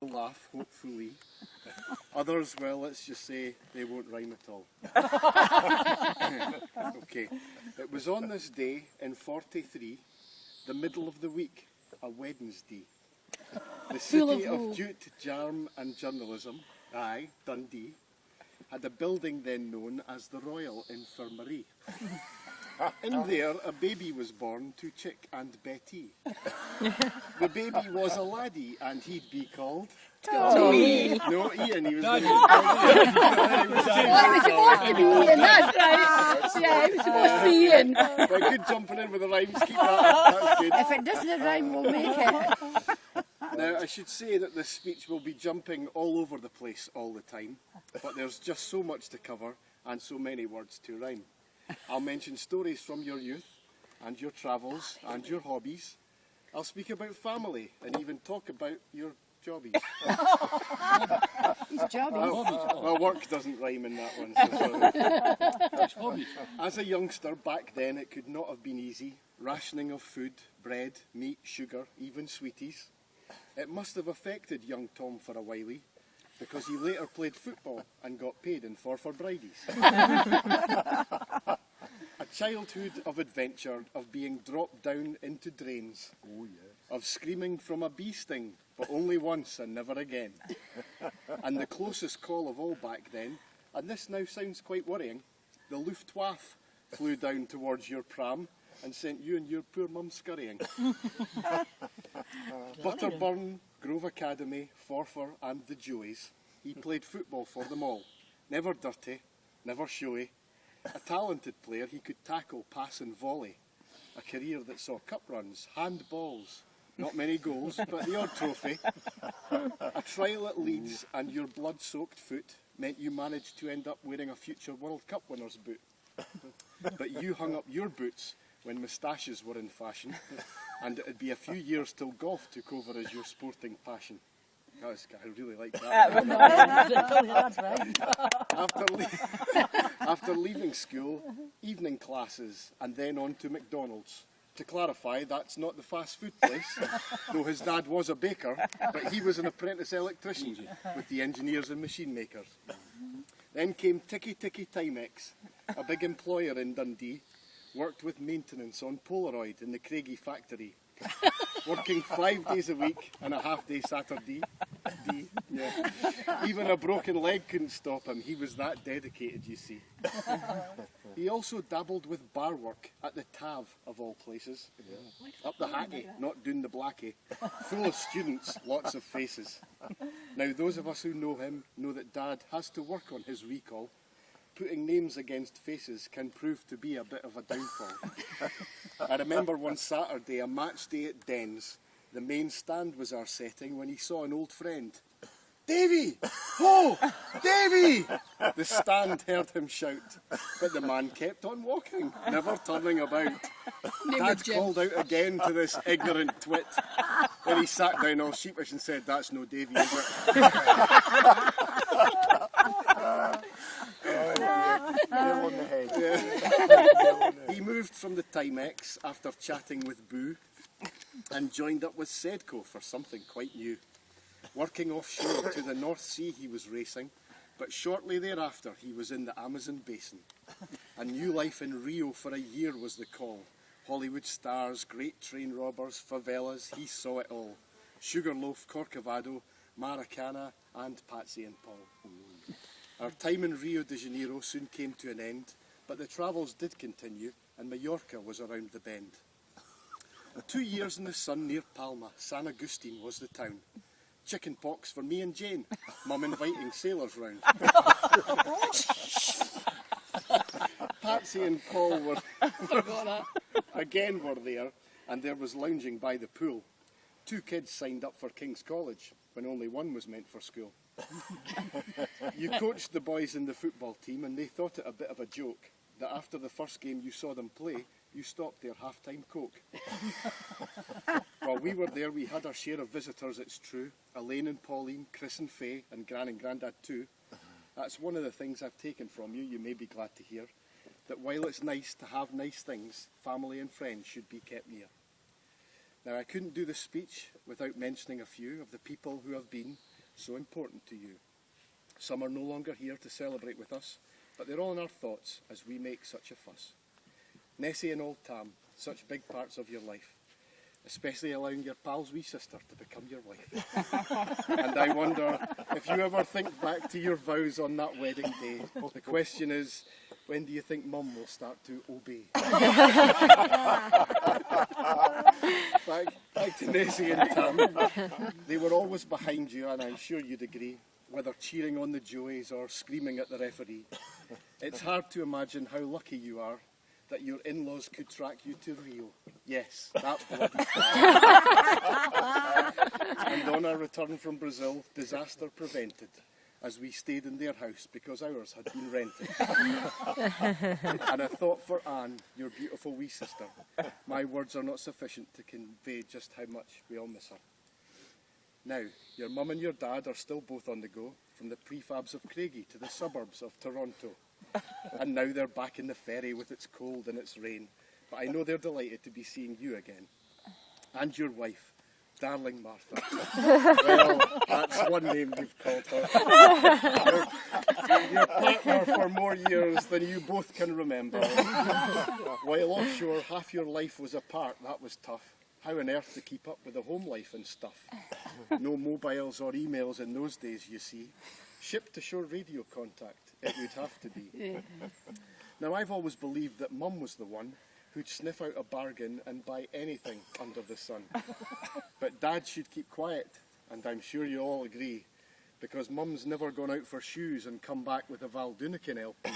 laugh, hopefully. Others, well, let's just say they won't rhyme at all. Okay. It was on this day in 43, the middle of the week, a Wednesday. The city of jute, jarm and journalism, aye, Dundee, had a building then known as the Royal Infirmary. In there, a baby was born to Chick and Betty. The baby was a laddie, and he'd be called Tommy. No, Ian. He was No, going he was supposed to be Ian, that's right. Yeah, it was supposed to be Ian. But good jumping in with the rhymes. Keep that up. That's good. If it doesn't rhyme, we'll make it. Now, I should say that this speech will be jumping all over the place all the time, but there's just so much to cover and so many words to rhyme. I'll mention stories from your youth and your travels and your hobbies. I'll speak about family and even talk about your jobbies. His jobbies. Well, work doesn't rhyme in that one. So sorry. As a youngster back then, it could not have been easy. Rationing of food, bread, meat, sugar, even sweeties. It must have affected young Tom for a whiley, because he later played football and got paid in for bridies. A childhood of adventure, of being dropped down into drains, of screaming from a bee sting, but only once and never again. And the closest call of all back then, and this now sounds quite worrying, the Luftwaffe flew down towards your pram and sent you and your poor mum scurrying. Butterburn, Grove Academy, Forfar and the Joeys. He played football for them all. Never dirty, never showy. A talented player, he could tackle, pass and volley. A career that saw cup runs, handballs, not many goals, but the odd trophy. A trial at Leeds and your blood-soaked foot meant you managed to end up wearing a future World Cup winner's boot. But you hung up your boots when moustaches were in fashion, and it'd be a few years till golf took over as your sporting passion. I really like that. After leaving school, evening classes, and then on to McDonald's. To clarify, that's not the fast food place, though his dad was a baker, but he was an apprentice electrician with the engineers and machine makers. Then came Tiki Tiki Timex, a big employer in Dundee, worked with maintenance on Polaroid in the Craigie factory, working 5 days a week and a half-day Saturday. Yeah. Even a broken leg couldn't stop him. He was that dedicated, you see. He also dabbled with bar work at the TAV, of all places. Up the Hackey, not doing the Blackie. Full of students, lots of faces. Now, those of us who know him know that Dad has to work on his recall. Putting names against faces can prove to be a bit of a downfall. I remember one Saturday, a match day at Dens. The main stand was our setting when he saw an old friend. "Davy! Oh, Davy!" The stand heard him shout, but the man kept on walking, never turning about. Dad called out again to this ignorant twit. Then he sat down all sheepish and said, "That's no Davy, is it?" Nail on the head. He moved from the Timex after chatting with Boo and joined up with Sedco for something quite new. Working offshore to the North Sea he was racing, but shortly thereafter he was in the Amazon basin. A new life in Rio for a year was the call. Hollywood stars, great train robbers, favelas, he saw it all. Sugarloaf, Corcovado, Maracana and Patsy and Paul. Our time in Rio de Janeiro soon came to an end, but the travels did continue and Mallorca was around the bend. 2 years in the sun near Palma, San Agustin was the town. Chicken pox for me and Jane, Mum inviting sailors round. Patsy and Paul were there, and there was lounging by the pool. 2 kids signed up for King's College when only one was meant for school. You coached the boys in the football team and they thought it a bit of a joke that after the first game you saw them play, you stopped their half-time coke. While we were there, we had our share of visitors, it's true. Elaine and Pauline, Chris and Faye, and Gran and Grandad too. That's one of the things I've taken from you, you may be glad to hear, that while it's nice to have nice things, family and friends should be kept near. Now, I couldn't do this speech without mentioning a few of the people who have been so important to you. Some are no longer here to celebrate with us, but they're all in our thoughts as we make such a fuss. Nessie and old Tam, such big parts of your life, especially allowing your pal's wee sister to become your wife. And I wonder if you ever think back to your vows on that wedding day. The question is, when do you think Mum will start to obey? Back to Nessie and Tam. They were always behind you, and I'm sure you'd agree, whether cheering on the Joeys or screaming at the referee. It's hard to imagine how lucky you are that your in-laws could track you to Rio. Yes, that bloody far. And on our return from Brazil, disaster prevented, as we stayed in their house because ours had been rented. And a thought for Anne, your beautiful wee sister. My words are not sufficient to convey just how much we all miss her. Now, your mum and your dad are still both on the go, from the prefabs of Craigie to the suburbs of Toronto. And now they're back in the ferry with its cold and its rain. But I know they're delighted to be seeing you again. And your wife, darling Martha. Well, that's one name you've called her. Your partner for more years than you both can remember. While offshore, half your life was apart. That was tough. How on earth to keep up with the home life and stuff? No mobiles or emails in those days, you see. Ship to shore radio contact, it would have to be. Now, I've always believed that Mum was the one who'd sniff out a bargain and buy anything under the sun. But Dad should keep quiet, and I'm sure you all agree, because Mum's never gone out for shoes and come back with a Val Dunican LP.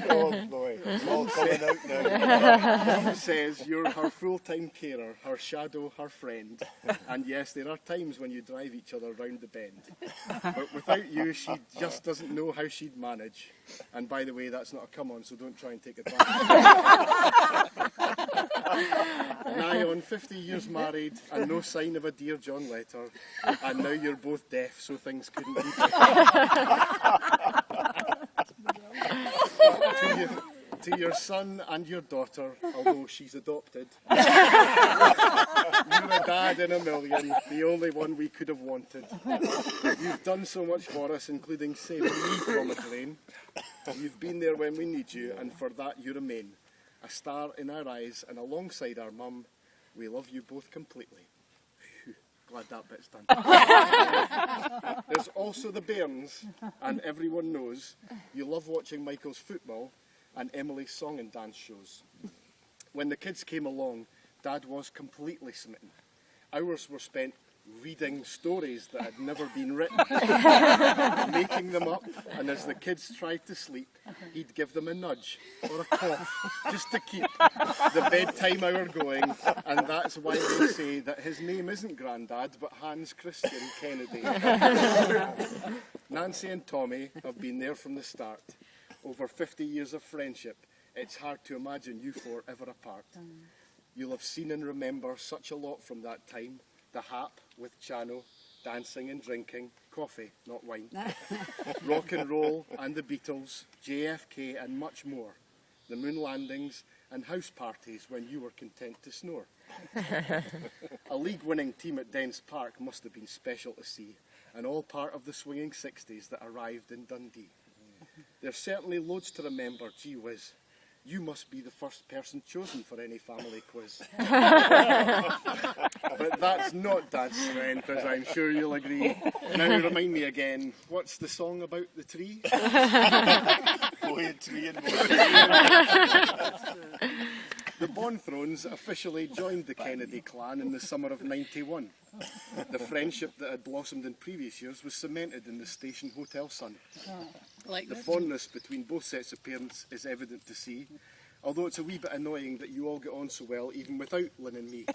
Oh boy, it's all coming out now. Mum says you're her full-time carer, her shadow, her friend. And yes, there are times when you drive each other round the bend. But without you, she just doesn't know how she'd manage. And by the way, that's not a come-on, so don't try and take advantage. Nigh on 50 years married and no sign of a Dear John letter. And now you're both deaf, so things couldn't be better. To your son and your daughter, although she's adopted. You're a dad in a million, the only one we could have wanted. You've done so much for us, including saving me from a drain. You've been there when we need you, and for that you remain. A star in our eyes, and alongside our mum, we love you both completely. Phew, glad that bit's done. There's also the bairns, and everyone knows you love watching Michael's football and Emily's song and dance shows. When the kids came along, Dad was completely smitten. Hours were spent reading stories that had never been written, making them up, and as the kids tried to sleep, he'd give them a nudge or a cough just to keep the bedtime hour going, and that's why they say that his name isn't Grandad, but Hans Christian Kennedy. Nancy and Tommy have been there from the start. Over 50 years of friendship, it's hard to imagine you four ever apart. You'll have seen and remember such a lot from that time. The Hap with Chano, dancing and drinking, coffee, not wine. Rock and roll and the Beatles, JFK and much more. The moon landings and house parties when you were content to snore. A league-winning team at Dens Park must have been special to see, and all part of the swinging 60s that arrived in Dundee. There's certainly loads to remember, gee whiz. You must be the first person chosen for any family quiz. But that's not Dad's strength, as I'm sure you'll agree. Now remind me again, what's the song about the tree? Boy and tree and boy. The Bonthrones officially joined the Kennedy clan in the summer of '91. The friendship that had blossomed in previous years was cemented in the station Hotel Sun. Like The this. fondness between both sets of parents is evident to see, although it's a wee bit annoying that you all get on so well even without Lynn and me.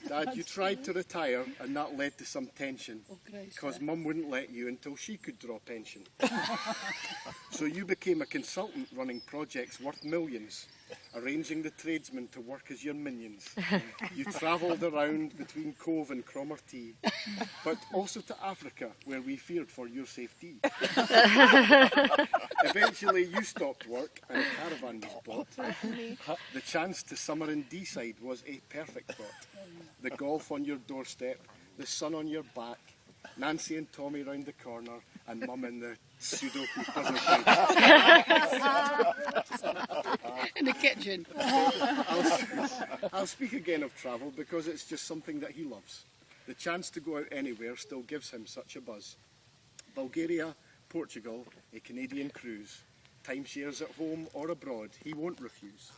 Dad, you tried to retire and that led to some tension because Mum wouldn't let you until she could draw pension. So you became a consultant running projects worth millions, arranging the tradesmen to work as your minions. You travelled around between Cove and Cromarty, but also to Africa where we feared for your safety. Eventually you stopped work and a caravan was bought. The chance to summer in Deeside was a perfect thought. The golf on your doorstep, the sun on your back, Nancy and Tommy round the corner, and Mum in the Sudoku puzzle fight. In the kitchen. I'll speak again of travel because it's just something that he loves. The chance to go out anywhere still gives him such a buzz. Bulgaria, Portugal, a Canadian cruise, timeshares at home or abroad, he won't refuse.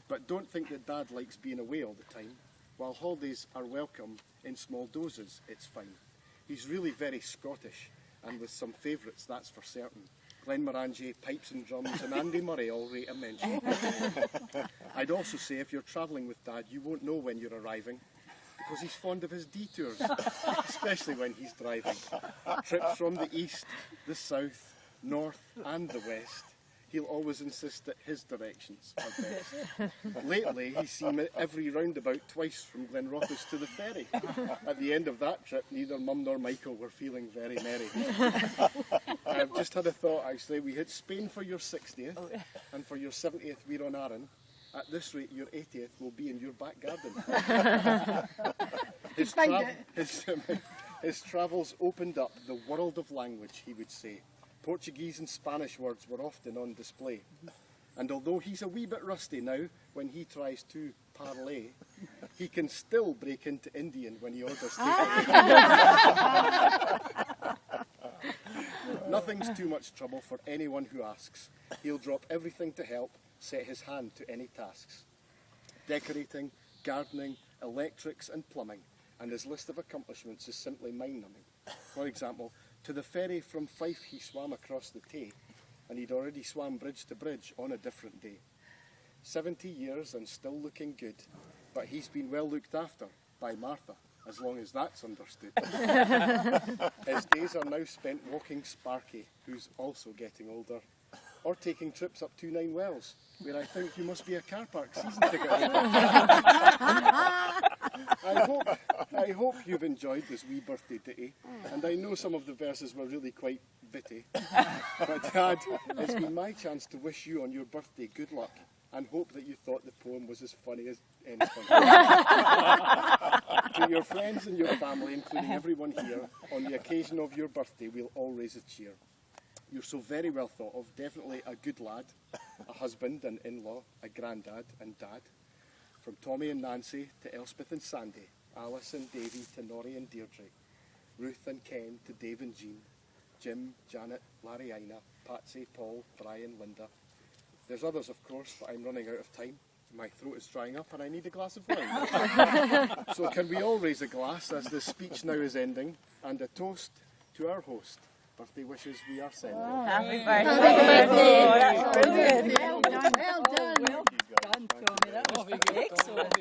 But don't think that Dad likes being away all the time. While holidays are welcome in small doses, it's fine. He's really very Scottish, and with some favourites, that's for certain. Glenn Morangi, pipes and drums, and Andy Murray all rate a mention. I'd also say if you're travelling with Dad, you won't know when you're arriving, because he's fond of his detours, especially when he's driving. Trips from the east, the south, north and the west. He'll always insist that his directions are best. Lately, he's seen every roundabout twice from Glenrothes to the ferry. At the end of that trip, neither Mum nor Michael were feeling very merry. I've just had a thought, actually. We hit Spain for your 60th, and for your 70th, we're on Arran. At this rate, your 80th will be in your back garden. His travels opened up the world of language, he would say. Portuguese and Spanish words were often on display. And although he's a wee bit rusty now, when he tries to parley, he can still break into Indian when he orders takeaway. Nothing's too much trouble for anyone who asks. He'll drop everything to help, set his hand to any tasks. Decorating, gardening, electrics and plumbing, and his list of accomplishments is simply mind-numbing. For example, to the ferry from Fife he swam across the Tay, and he'd already swam bridge to bridge on a different day. 70 years and still looking good, but he's been well looked after by Martha, as long as that's understood. His days are now spent walking Sparky, who's also getting older, or taking trips up to Nine Wells, where I think you must be a car park season ticket holder. I hope you've enjoyed this wee birthday ditty, and I know some of the verses were really quite bitty. But Dad, it's been my chance to wish you on your birthday good luck, and hope that you thought the poem was as funny as anything. To your friends and your family, including everyone here, on the occasion of your birthday, we'll all raise a cheer. You're so very well thought of, definitely a good lad, a husband and in-law, a granddad and dad. From Tommy and Nancy to Elspeth and Sandy, Alice and Davy to Norrie and Deirdre, Ruth and Ken to Dave and Jean, Jim, Janet, Larry, Ina, Patsy, Paul, Brian, Linda. There's others, of course, but I'm running out of time. My throat is drying up and I need a glass of wine. So can we all raise a glass as the speech now is ending, and a toast to our host. Birthday wishes we are sending. Happy birthday. Well done. Well done. Well done, Tommy. That was excellent.